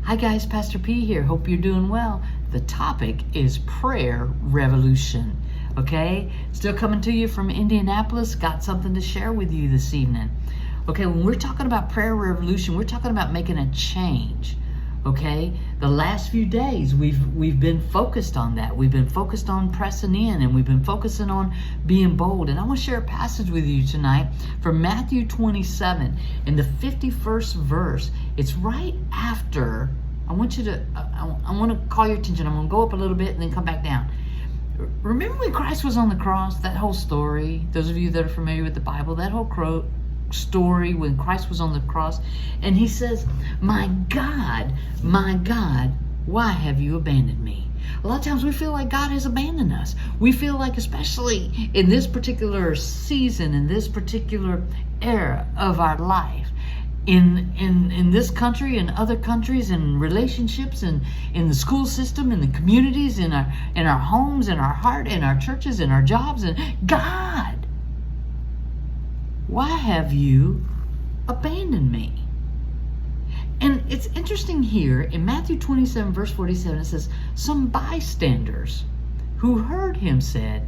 Hi guys, Pastor P here. Hope you're doing well. The topic is prayer revolution. Okay, still coming to you from Indianapolis. Got something to share with you this evening. Okay, when we're talking about prayer revolution, we're talking about making a change. Okay, the last few days we've been focused on that. We've been focused on pressing in, and we've been focusing on being bold. And I want to share a passage with you tonight from Matthew 27 in the 51st verse. It's right after. I want to call your attention. I'm going to go up a little bit and then come back down. Remember when Christ was on the cross? That whole story. Those of you that are familiar with the Bible, that whole story when Christ was on the cross, and he says, my God, why have you abandoned me?" A lot of times we feel like God has abandoned us. We feel like, especially in this particular season, in this particular era of our life, in this country and other countries, in relationships, and in the school system, in the communities, in our homes, in our heart, in our churches, in our jobs, and God, why have you abandoned me? And it's interesting here in Matthew 27 verse 47, it says, some bystanders who heard him said,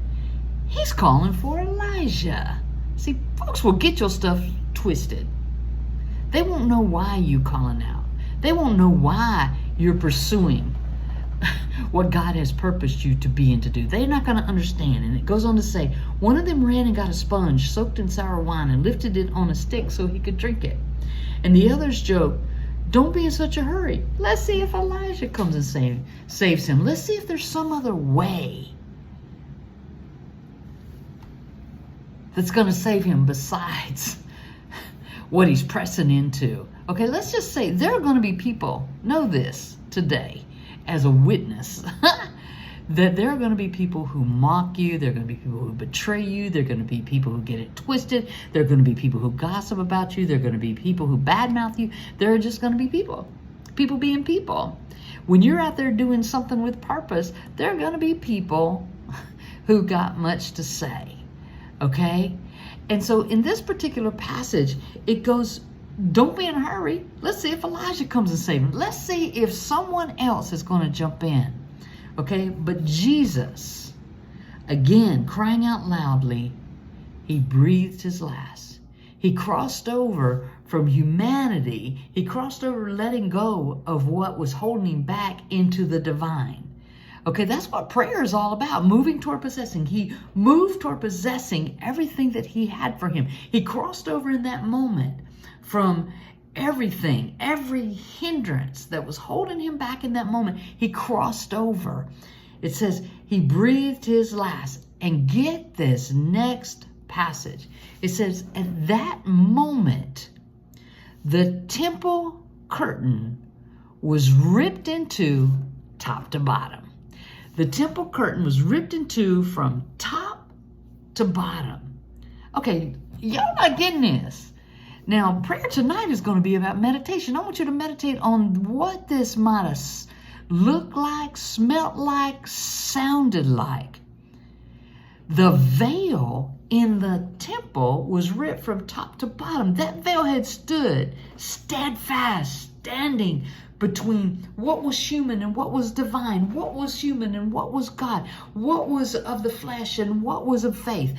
"He's calling for Elijah." See, folks will get your stuff twisted. They won't know why you calling out. They won't know why you're pursuing what God has purposed you to be and to do. They're not going to understand. And it goes on to say, one of them ran and got a sponge soaked in sour wine and lifted it on a stick so he could drink it. And the others joked, "Don't be in such a hurry. Let's see if Elijah comes and saves him. Let's see if there's some other way that's going to save him besides what he's pressing into." Okay, let's just say there are going to be people, know this today as a witness, that there are going to be people who mock you. There are going to be people who betray you. There are going to be people who get it twisted. There are going to be people who gossip about you. There are going to be people who badmouth you. There are just going to be people being people. When you're out there doing something with purpose, there are going to be people who got much to say. Okay? And so in this particular passage, it goes, don't be in a hurry. Let's see if Elijah comes and saves him. Let's see if someone else is going to jump in. Okay? But Jesus, again, crying out loudly, he breathed his last. He crossed over from humanity. He crossed over letting go of what was holding him back into the divine. Okay, that's what prayer is all about, moving toward possessing. He moved toward possessing everything that he had for him. He crossed over in that moment from everything, every hindrance that was holding him back in that moment. He crossed over. It says he breathed his last. And get this next passage. It says, at that moment, the temple curtain was ripped into top to bottom. The temple curtain was ripped in two from top to bottom. Okay, y'all not getting this. Now, prayer tonight is going to be about meditation. I want you to meditate on what this might have looked like, smelt like, sounded like. The veil in the temple was ripped from top to bottom. That veil had stood steadfast, standing between what was human and what was divine, what was human and what was God, what was of the flesh and what was of faith.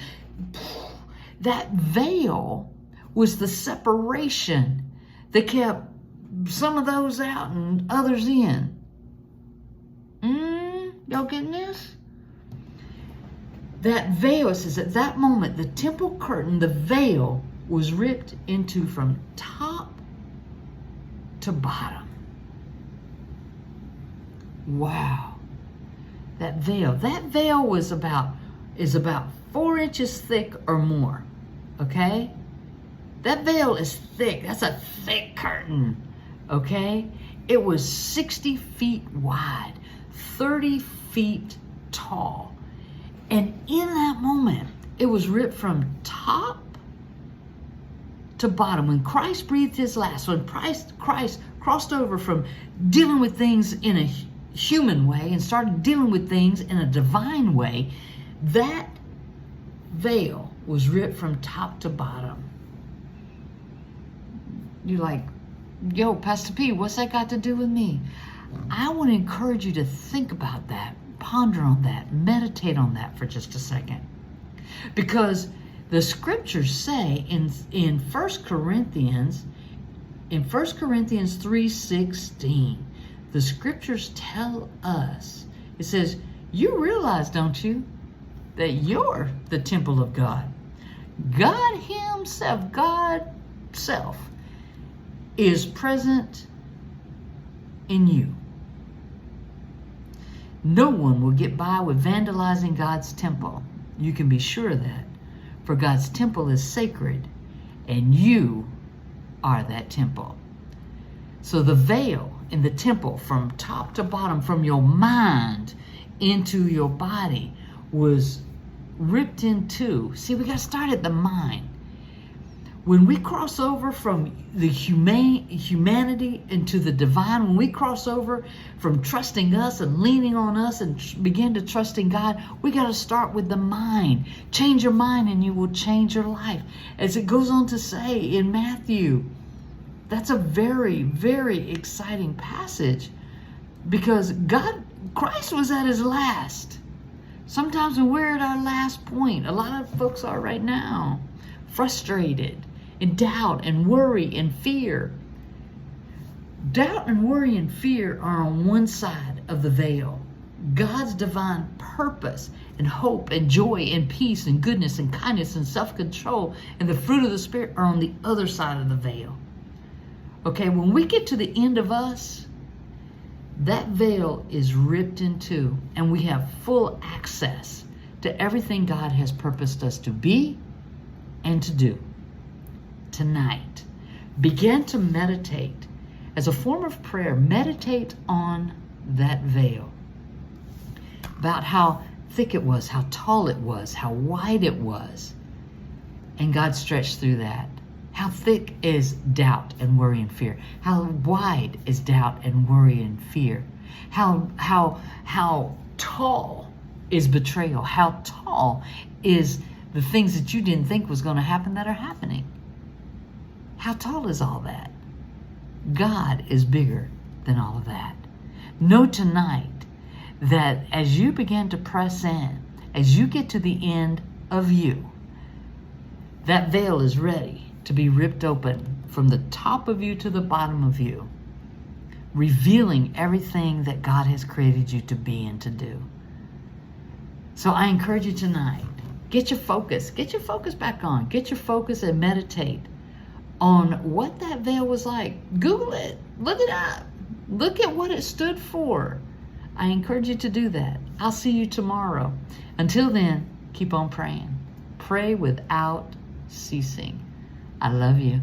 That veil was the separation that kept some of those out and others in. Y'all getting this? That veil, it says at that moment, the temple curtain, the veil, was ripped into from top to bottom. Wow. That veil is about 4 inches thick or more. Okay? That veil is thick. That's a thick curtain. Okay? It was 60 feet wide, 30 feet tall. And in that moment, it was ripped from top to bottom. When Christ breathed his last, when Christ crossed over from dealing with things in a human way and started dealing with things in a divine way, that veil was ripped from top to bottom. You're like, Yo, Pastor P, what's that got to do with me? I want to encourage you to think about that, ponder on that, meditate on that for just a second. Because the scriptures say in 1 Corinthians 3:16, the scriptures tell us, it says, you realize, don't you, that you're the temple of God. God himself, God self, is present in you. No one will get by with vandalizing God's temple. You can be sure of that. For God's temple is sacred, and you are that temple. So the veil in the temple, from top to bottom, from your mind into your body, was ripped in two. See, we got to start at the mind. When we cross over from the humanity into the divine, when we cross over from trusting us and leaning on us and begin to trust in God, we got to start with the mind. Change your mind and you will change your life. As it goes on to say in Matthew, that's a very, very exciting passage, because Christ was at his last. Sometimes when we're at our last point, a lot of folks are right now, frustrated, in doubt and worry and fear. Doubt and worry and fear are on one side of the veil. God's divine purpose and hope and joy and peace and goodness and kindness and self-control and the fruit of the Spirit are on the other side of the veil. Okay, when we get to the end of us, that veil is ripped in two, and we have full access to everything God has purposed us to be and to do. Tonight, begin to meditate. As a form of prayer, meditate on that veil. About how thick it was, how tall it was, how wide it was. And God stretched through that. How thick is doubt and worry and fear? How wide is doubt and worry and fear? How tall is betrayal? How tall is the things that you didn't think was going to happen that are happening? How tall is all that? God is bigger than all of that. Know tonight that as you begin to press in, as you get to the end of you, that veil is ready to be ripped open from the top of you to the bottom of you, revealing everything that God has created you to be and to do. So I encourage you tonight, get your focus back on, get your focus and meditate on what that veil was like. Google it, look it up, look at what it stood for. I encourage you to do that. I'll see you tomorrow. Until then, keep on praying. Pray without ceasing. I love you.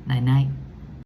Night night.